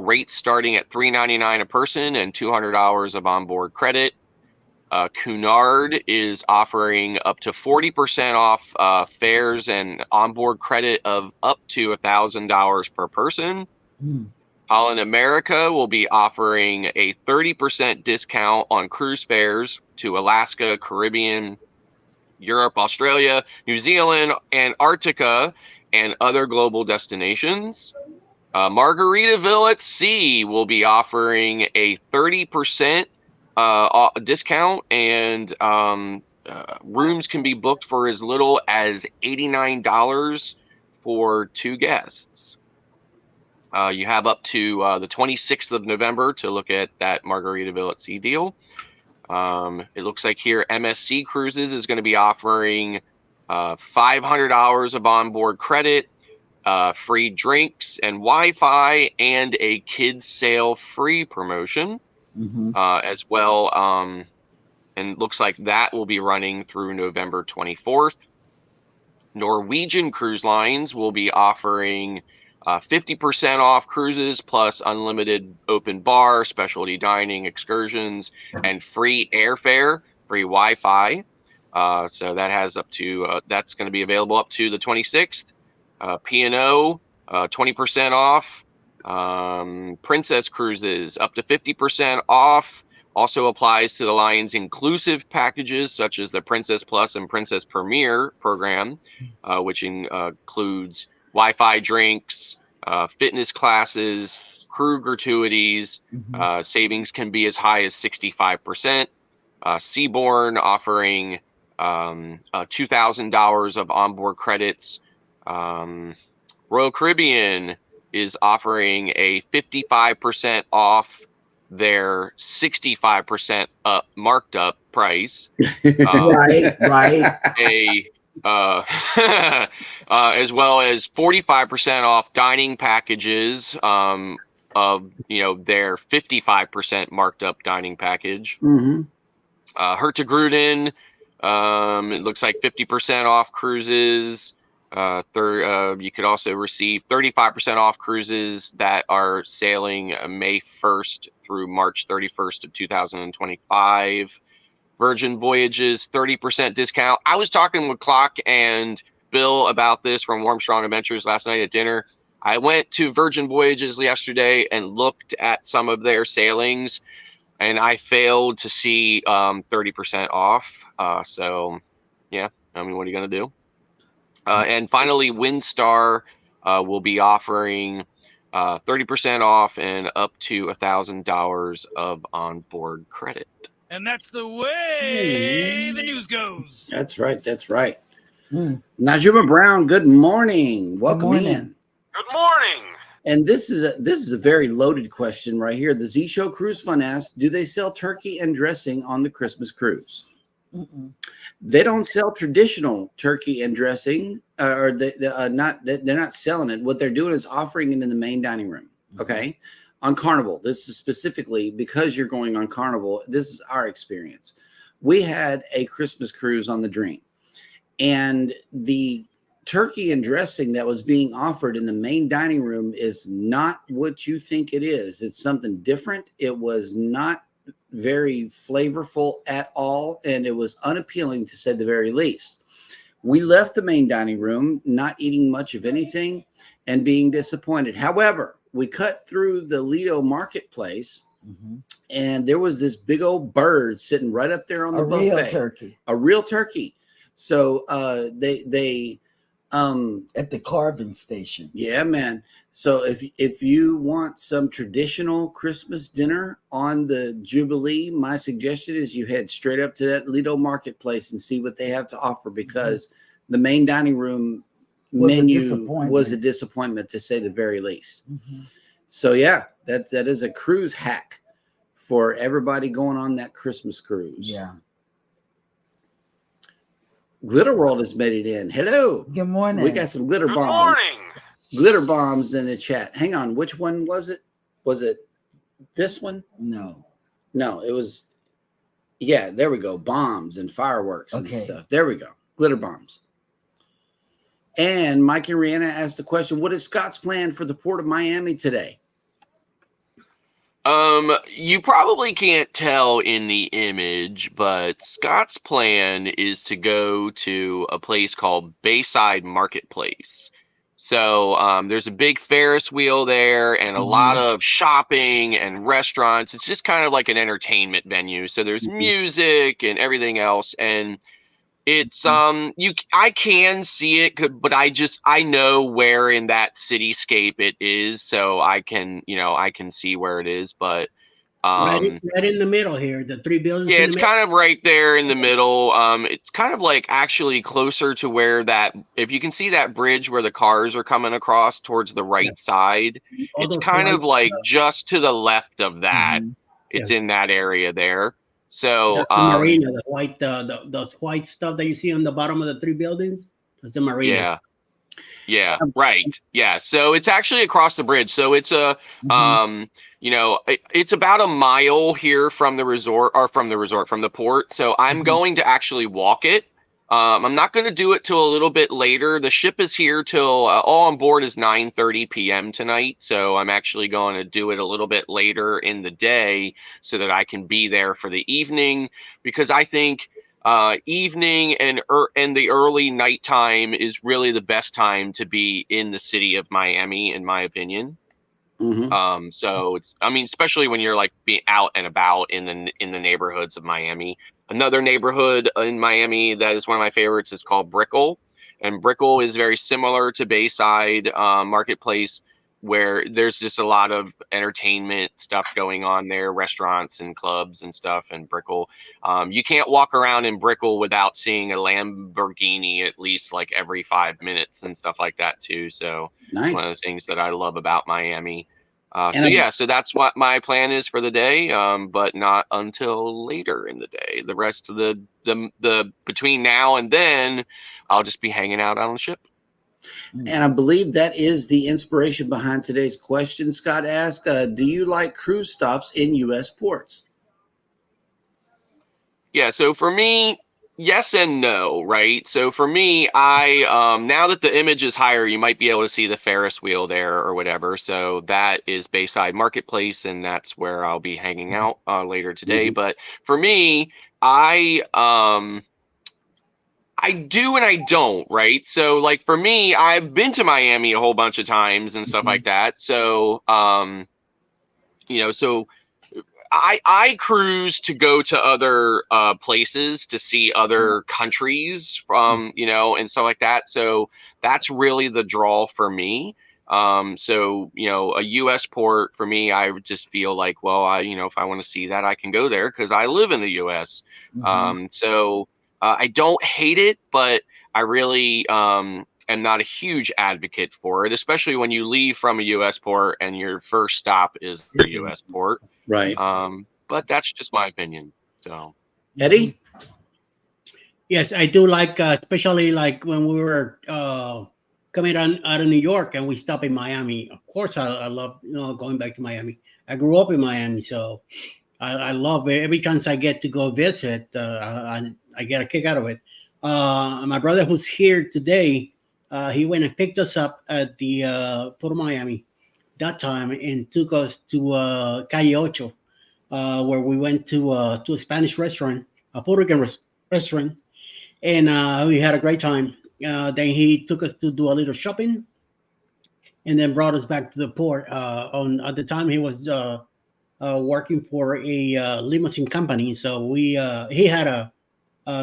rates starting at $399 a person and $200 of onboard credit. Cunard is offering up to 40% off fares and onboard credit of up to $1,000 per person. Holland America will be offering a 30% discount on cruise fares to Alaska, Caribbean, Europe, Australia, New Zealand, Antarctica, and other global destinations. Margaritaville at Sea will be offering a 30% discount, and rooms can be booked for as little as $89 for 2 guests. You have up to the 26th of November to look at that Margaritaville at Sea deal. It looks like here MSC Cruises is going to be offering $500 of onboard credit, free drinks and Wi-Fi, and a kids sale free promotion as well. And it looks like that will be running through November 24th. Norwegian Cruise Lines will be offering 50% off cruises plus unlimited open bar, specialty dining, excursions, and free airfare, free Wi-Fi. So that has up to that's going to be available up to the 26th. P&O 20% off. Princess Cruises up to 50% off. Also applies to the Lions inclusive packages such as the Princess Plus and Princess Premier program, which includes Wi-Fi drinks, fitness classes, crew gratuities. Savings can be as high as 65%. Seabourn offering $2,000 of onboard credits. Royal Caribbean is offering a 55% off their 65% marked up price. Right. As well as 45% off dining packages of their 55% marked up dining package. Hurtigruten, it looks like 50% off cruises. You could also receive 35% off cruises that are sailing May 1st through March 31st of 2025. Virgin Voyages, 30% discount. I was talking with Clock and Bill about this from Warmstrong Adventures last night at dinner. I went to Virgin Voyages yesterday and looked at some of their sailings, and I failed to see 30% off. So, yeah, I mean, what are you going to do? And finally, Windstar will be offering 30% off and up to $1,000 of onboard credit. And that's the way the news goes. That's right. Najuma Brown, good morning. Welcome in. Good morning. And this is a very loaded question right here. The Z Show Cruise Fund asks, do they sell turkey and dressing on the Christmas cruise? They don't sell traditional turkey and dressing, or they're not selling it. What they're doing is offering it in the main dining room. Okay. On Carnival, this is specifically because you're going on Carnival. This is our experience. We had a Christmas cruise on the Dream, and the turkey and dressing that was being offered in the main dining room is not what you think it is. It's something different. It was not very flavorful at all, and it was unappealing to say the very least. We left the main dining room not eating much of anything and being disappointed. However, we cut through the Lido marketplace, and there was this big old bird sitting right up there on the buffet. A real turkey. So they at the carving station. Yeah, man. So if you want some traditional Christmas dinner on the Jubilee, my suggestion is you head straight up to that Lido marketplace and see what they have to offer, because the main dining room menu was a disappointment, to say the very least. So yeah, that is a cruise hack for everybody going on that Christmas cruise. Yeah. Glitter World has made it in. Hello. Good morning. We got some glitter bombs. Good morning. Glitter bombs in the chat. Hang on. Which one was it? Was it this one? No, it was. Yeah, there we go. Bombs and fireworks and stuff. There we go. Glitter bombs. And Mike and Rihanna asked the question, what is Scott's plan for the Port of Miami today? You probably can't tell in the image, but Scott's plan is to go to a place called Bayside Marketplace. So there's a big Ferris wheel there and a lot of shopping and restaurants. It's just kind of like an entertainment venue. So there's music and everything else. And it's I can see it, but I know where in that cityscape it is, so I can see where it is, but right in the middle here, the three buildings. Yeah, it's kind of right there in the middle. It's kind of like actually closer to where if you can see that bridge where the cars are coming across towards the right side, it's kind of like just to the left of that. It's in that area there. So That's the marina, the white, those white stuff that you see on the bottom of the 3 buildings. That's the marina. yeah. Yeah, right. Yeah. So it's actually across the bridge. So it's it's about a mile here from the resort from the port. So I'm going to actually walk it. I'm not going to do it till a little bit later. The ship is here till all on board is 9:30 p.m. tonight. So I'm actually going to do it a little bit later in the day so that I can be there for the evening, because I think evening and the early nighttime is really the best time to be in the city of Miami, in my opinion. So especially when you're like being out and about in the neighborhoods of Miami. Another neighborhood in Miami that is one of my favorites is called Brickell, and Brickell is very similar to Bayside Marketplace, where there's just a lot of entertainment stuff going on there, restaurants and clubs and stuff in Brickell. You can't walk around in Brickell without seeing a Lamborghini at least like every 5 minutes and stuff like that too. So Nice. One of the things that I love about Miami. And So that's what my plan is for the day, but not until later in the day. The rest of the between now and then, I'll just be hanging out on the ship. And I believe that is the inspiration behind today's question. Scott asked, do you like cruise stops in U.S. ports? Yeah, so for me, yes and no, right? So for me, I now that the image is higher, you might be able to see the Ferris wheel there or whatever. So that is Bayside Marketplace, and that's where I'll be hanging out later today. But for me, I do and I don't, right? So like for me, I've been to Miami a whole bunch of times and stuff like that. So so I cruise to go to other places to see other countries and stuff like that. So that's really the draw for me. A U.S. port for me, I would just feel like, well, if I want to see that, I can go there because I live in the U.S. I don't hate it, but I really am not a huge advocate for it, especially when you leave from a U.S. port and your first stop is the U.S. port. Right. But that's just my opinion. So, Eddie? Yes, I do like, especially like when we were coming out of New York and we stopped in Miami. Of course, I love going back to Miami. I grew up in Miami, so I love it. Every chance I get to go visit, I get a kick out of it. My brother who's here today, he went and picked us up at the Port of Miami that time and took us to Calle Ocho, where we went to a Spanish restaurant, a Puerto Rican restaurant, and we had a great time. Then he took us to do a little shopping, and then brought us back to the port. At the time, he was working for a limousine company, so he had a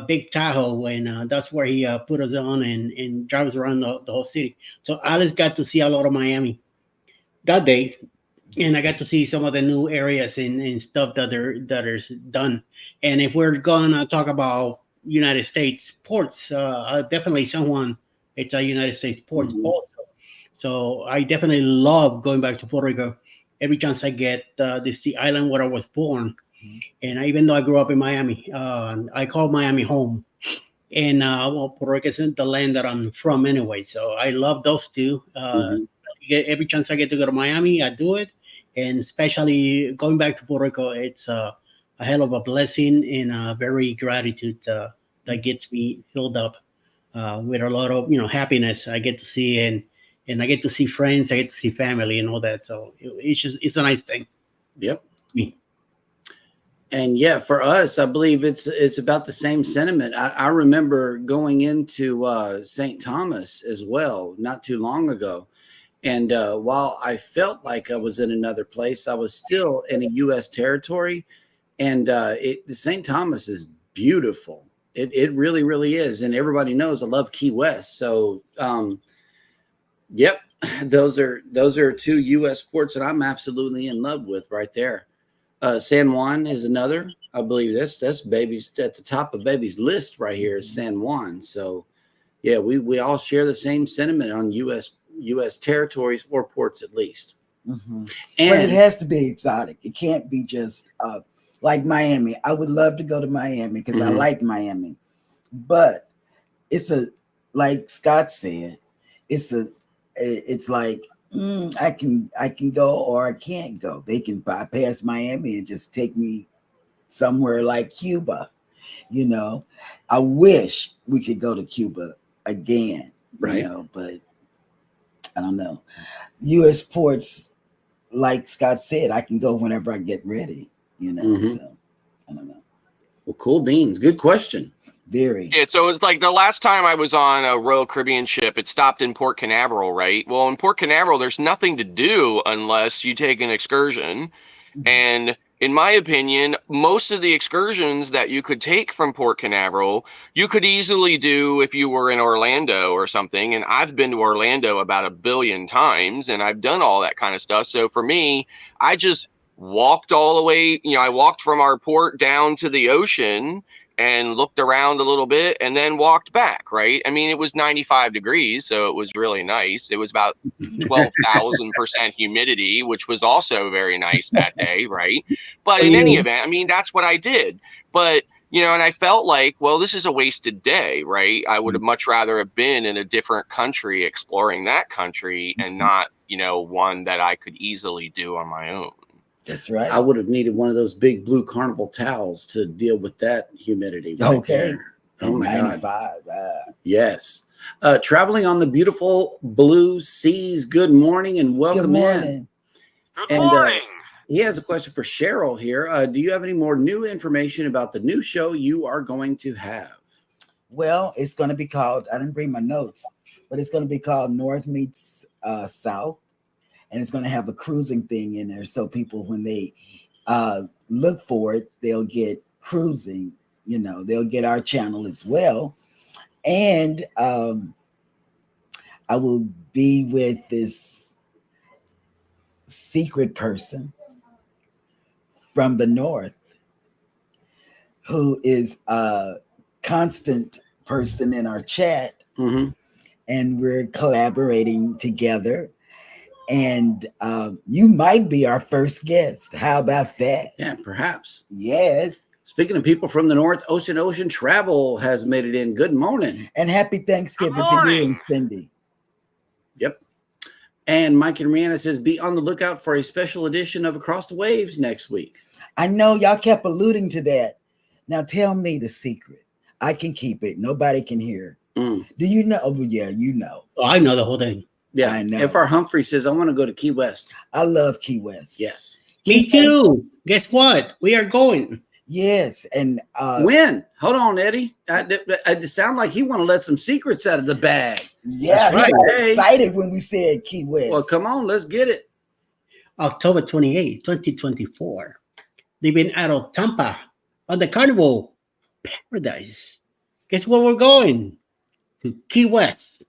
big Tahoe, and that's where he put us on and drives around the whole city. So Alice got to see a lot of Miami that day, and I got to see some of the new areas and stuff that is done. And if we're gonna talk about United States ports, definitely it's a United States port also. So I definitely love going back to Puerto Rico every chance I get. This is the island where I was born, and even though I grew up in Miami, I call Miami home. And Puerto Rico isn't the land that I'm from anyway, so I love those two. Every chance I get to go to Miami, I do it, and especially going back to Puerto Rico, it's a hell of a blessing and very gratitude that gets me filled up with a lot of happiness. I get to see and I get to see friends, I get to see family and all that. So it's a nice thing. Yep. And yeah, for us, I believe it's about the same sentiment. I remember going into St. Thomas as well not too long ago. And while I felt like I was in another place, I was still in a U.S. territory. And St. Thomas is beautiful. It really, really is. And everybody knows I love Key West. So, yep, those are two U.S. ports that I'm absolutely in love with right there. San Juan is another. I believe that's baby's at the top of baby's list right here is San Juan. So, yeah, we all share the same sentiment on U.S. territories or ports at least. And it has to be exotic. It can't be just like Miami. I would love to go to Miami because I like Miami. But it's like Scott said, it's like I can go or I can't go. They can bypass Miami and just take me somewhere like Cuba. I wish we could go to Cuba again, right? But I don't know. U.S. ports, like Scott said, I can go whenever I get ready, so I don't know. Well, cool beans. Good question. Very. Yeah, so it's like the last time I was on a Royal Caribbean ship, it stopped in Port Canaveral, right? Well, in Port Canaveral, there's nothing to do unless you take an excursion. And in my opinion, most of the excursions that you could take from Port Canaveral, you could easily do if you were in Orlando or something. And I've been to Orlando about 1 billion times, and I've done all that kind of stuff. So for me, I just walked all the way, I walked from our port down to the ocean and looked around a little bit and then walked back, right? I mean, it was 95 degrees, so it was really nice. It was about 12,000% humidity, which was also very nice that day, right? But in any event, I mean, that's what I did. But, and I felt like, well, this is a wasted day, right? I would have much rather have been in a different country exploring that country and not, one that I could easily do on my own. That's right. I would have needed one of those big blue carnival towels to deal with that humidity. Right there. Oh my 95, God. Yes. Traveling on the beautiful blue seas. Good morning and welcome in. Good morning. He has a question for Cheryl here. Do you have any more new information about the new show you are going to have? Well, it's going to be called, I didn't bring my notes, but it's going to be called North Meets South. And it's going to have a cruising thing in there. So people, when they look for it, they'll get cruising, they'll get our channel as well. And I will be with this secret person from the North who is a constant person in our chat. And we're collaborating together. And you might be our first guest. How about that? Yeah, perhaps. Yes. Speaking of people from the North, Ocean Travel has made it in. Good morning. And happy Thanksgiving to you and Cindy. Yep. And Mike and Rihanna says, be on the lookout for a special edition of Across the Waves next week. I know y'all kept alluding to that. Now tell me the secret. I can keep it. Nobody can hear. Do you know? Oh, yeah, you know. Oh, I know the whole thing. Yeah, I know. If our Humphrey says, I want to go to Key West. I love Key West. Yes. Me too. Guess what? We are going. Yes. And when? Hold on, Eddie. I sound like he want to let some secrets out of the bag. Yeah, right. Hey. Excited when we said Key West. Well, come on, let's get it. October 28, 2024. Leaving out of Tampa on the Carnival Paradise. Guess where we're going? To Key West.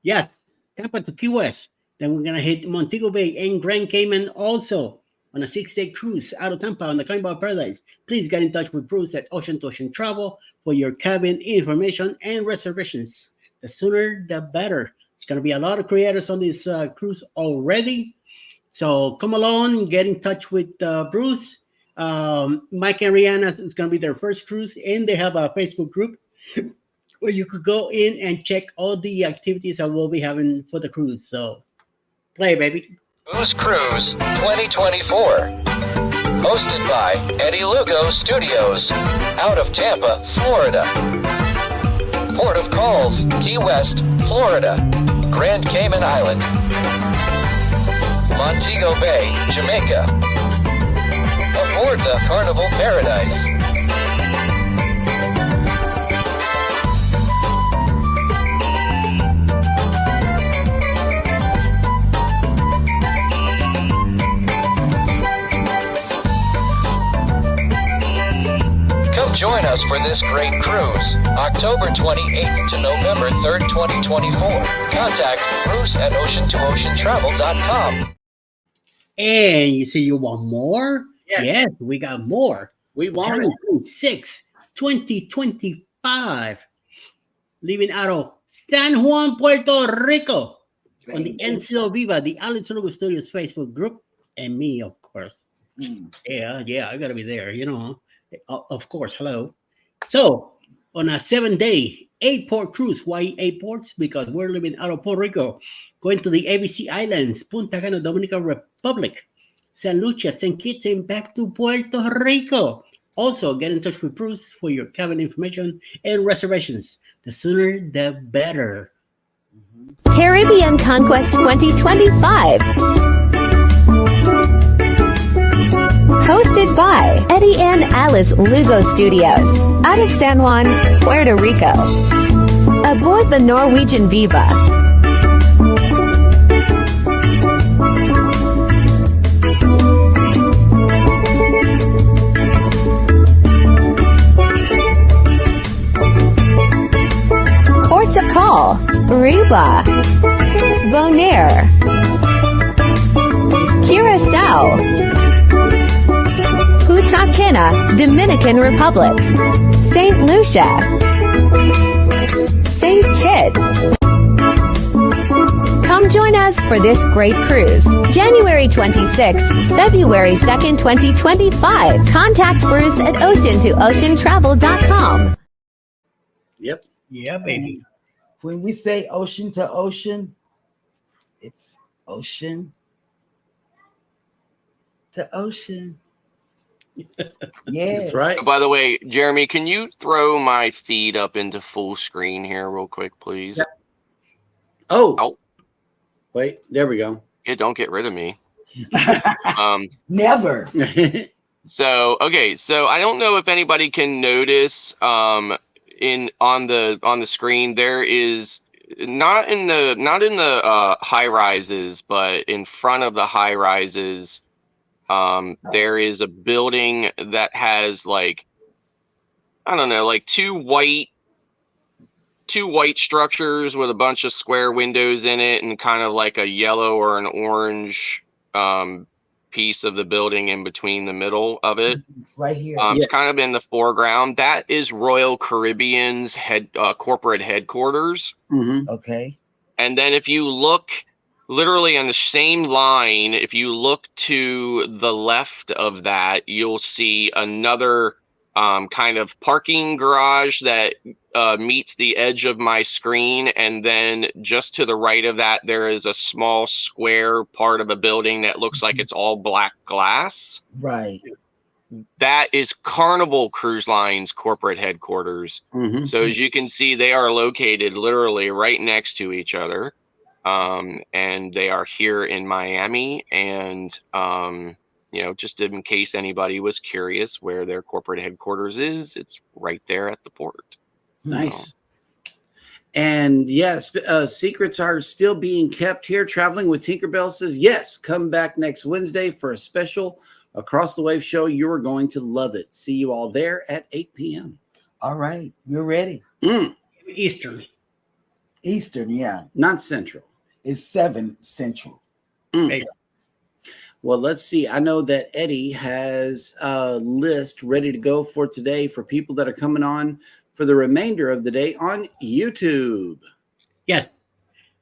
Yes, Tampa to Key West. Then we're going to hit Montego Bay and Grand Cayman also on a 6-day cruise out of Tampa on the Carnival Paradise. Please get in touch with Bruce at Ocean to Ocean Travel for your cabin information and reservations. The sooner, the better. It's going to be a lot of creators on this cruise already. So come along, get in touch with Bruce. Mike and Rihanna, it's going to be their first cruise, and they have a Facebook group where you could go in and check all the activities that we'll be having for the cruise. So play, baby. Booze Cruise 2024. Hosted by Eddie Lugo Studios. Out of Tampa, Florida. Port of Calls, Key West, Florida. Grand Cayman Island. Montego Bay, Jamaica. Aboard the Carnival Paradise. Come join us for this great cruise, October 28th to November 3rd, 2024. Contact Bruce at ocean2oceantravel.com. And you say you want more? Yes, we got more. We want it. 2025. Leaving out of San Juan, Puerto Rico. On the NCO Viva, the Lugo Studios Facebook group, and me, of course. Yeah, I gotta be there. Of course. Hello. So on a 7-day 8-port cruise, why 8 ports? Because we're living out of Puerto Rico, going to the ABC Islands, Punta Cana, Dominican Republic, San Lucia, St. Kitts, and back to Puerto Rico. Also, get in touch with Bruce for your cabin information and reservations. The sooner, the better. Caribbean Conquest 2025. Hosted by Eddie and Alice Lugo Studios, out of San Juan, Puerto Rico. Aboard the Norwegian Viva. Ports of call: Aruba, Bonaire, Curacao, Punta Cana, Dominican Republic, St. Lucia, St. Kitts. Come join us for this great cruise. January 26th, February 2nd, 2025. Contact Bruce at ocean2oceantravel.com. Yep. Yeah, baby. When we say ocean to ocean, it's ocean to ocean. Yeah, That's right. By the way, Jeremy, can you throw my feed up into full screen here real quick, please? Yep. Oh. Oh. Wait, there we go. Yeah, don't get rid of me. Never. So I don't know if anybody can notice on the screen there is not in the high rises, but in front of the high rises there is a building that has like, I don't know, like two white structures with a bunch of square windows in it and kind of like a yellow or an orange piece of the building in between the middle of it. Right here. It's kind of in the foreground. That is Royal Caribbean's corporate headquarters. Mm-hmm. Okay. And then if you look literally on the same line, if you look to the left of that, you'll see another kind of parking garage that meets the edge of my screen. And then just to the right of that, there is a small square part of a building that looks like it's all black glass. Right. That is Carnival Cruise Line's corporate headquarters. Mm-hmm. So as you can see, they are located literally right next to each other. And they are here in Miami. And, just in case anybody was curious where their corporate headquarters is, it's right there at the port. Nice. And yes, secrets are still being kept here. Traveling with Tinkerbell says, yes, come back next Wednesday for a special Across the Wave show. You are going to love it. See you all there at 8 p.m. All right. We're ready. Eastern, yeah. Not Central. It's 7 Central. Well, let's see. I know that Eddie has a list ready to go for today for people that are coming on for the remainder of the day on YouTube. Yes.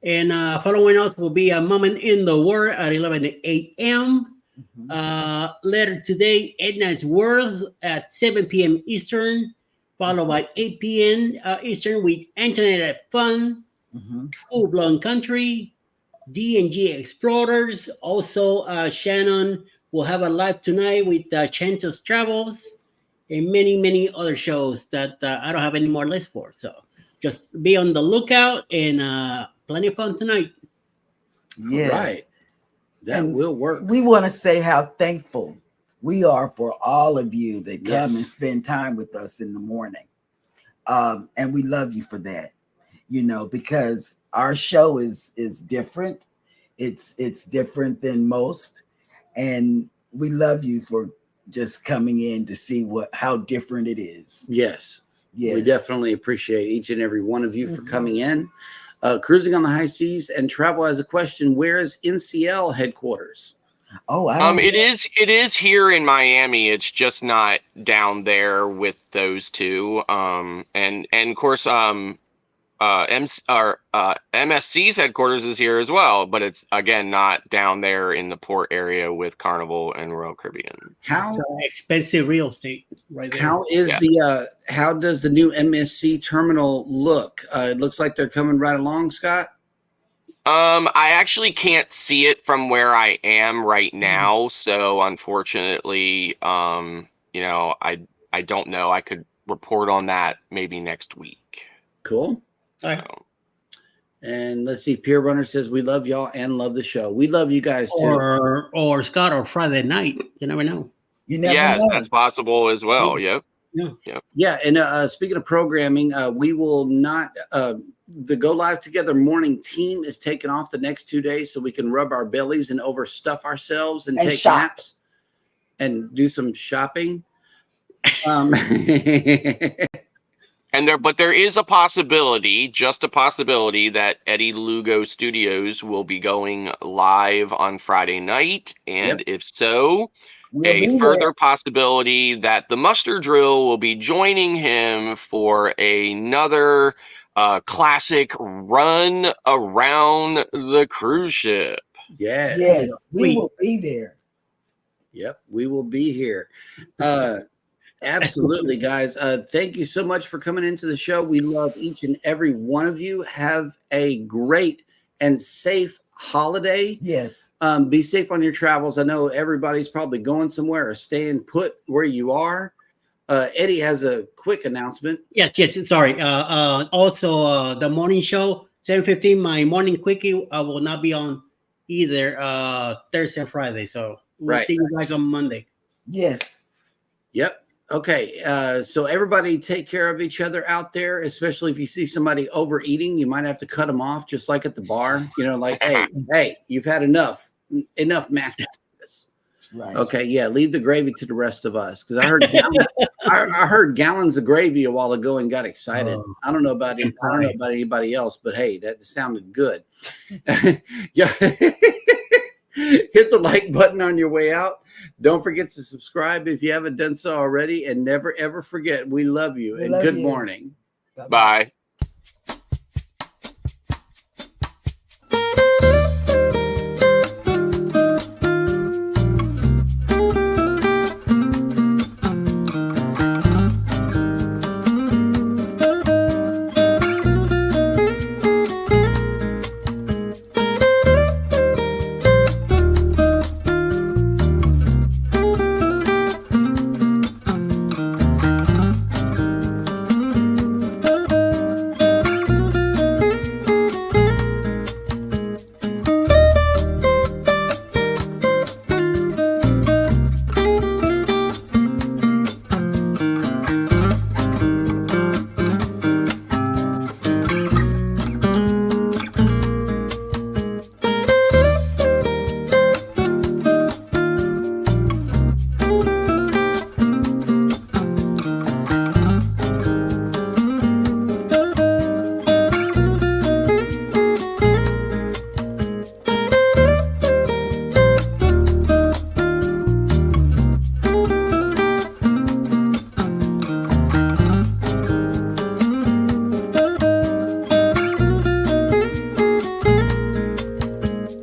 And following us will be a moment in the Word at 11 a.m. Later today, Edna's Words at 7 p.m. Eastern, followed by 8 p.m. Eastern with Internet Fun, Full Blown Country, D&G Explorers. Also, Shannon will have a live tonight with Chantos Travels and many, many other shows that I don't have any more lists for. So just be on the lookout and plenty of fun tonight. Yes. Right. That will work. We want to say how thankful we are for all of you that come and spend time with us in the morning. And we love you for that, because our show is different. It's different than most. And we love you for just coming in to see how different it is. Yes. We definitely appreciate each and every one of you for coming in. Cruising on the High Seas and Travel has a question. Where is NCL headquarters? It is here in Miami. It's just not down there with those two. And of course, MSC's headquarters is here as well, but it's again not down there in the port area with Carnival and Royal Caribbean. How expensive real estate right there. How is how does the new MSC terminal look? It looks like they're coming right along, Scott. I actually can't see it from where I am right now, so unfortunately, you know, I don't know. I could report on that maybe next week. Cool. All right. And let's see, Peer Runner says we love y'all and love the show. We love you guys too. Or Scott, or Friday night. You never know. You never know. That's possible as well. Yep. Yeah. And speaking of programming, we will not the Go Live Together morning team is taking off the next 2 days so we can rub our bellies and overstuff ourselves and take naps and do some shopping. But there is a possibility, just a possibility, that Eddie Lugo Studios will be going live on Friday night. And if so, a further possibility that the Muster Drill will be joining him for another classic run around the cruise ship. Yes, we will be there. Yep, we will be here. Absolutely, guys. Thank you so much for coming into the show. We love each and every one of you. Have a great and safe holiday. Yes. Be safe on your travels. I know everybody's probably going somewhere or staying put where you are. Eddie has a quick announcement. Yes. Sorry. Also, the morning show, 7:15, my morning quickie, I will not be on either Thursday and Friday. So we'll see you guys on Monday. Yes. Yep. Okay, so everybody take care of each other out there, especially if you see somebody overeating. You might have to cut them off, just like at the bar. You know, like, hey, you've had enough mashed potatoes. Right. Okay, yeah, leave the gravy to the rest of us, because I heard I heard gallons of gravy a while ago and got excited. I don't know about anybody else, but hey, that sounded good. Yeah. Hit the like button on your way out. Don't forget to subscribe if you haven't done so already. And never, ever forget, we love you. And good morning. Bye.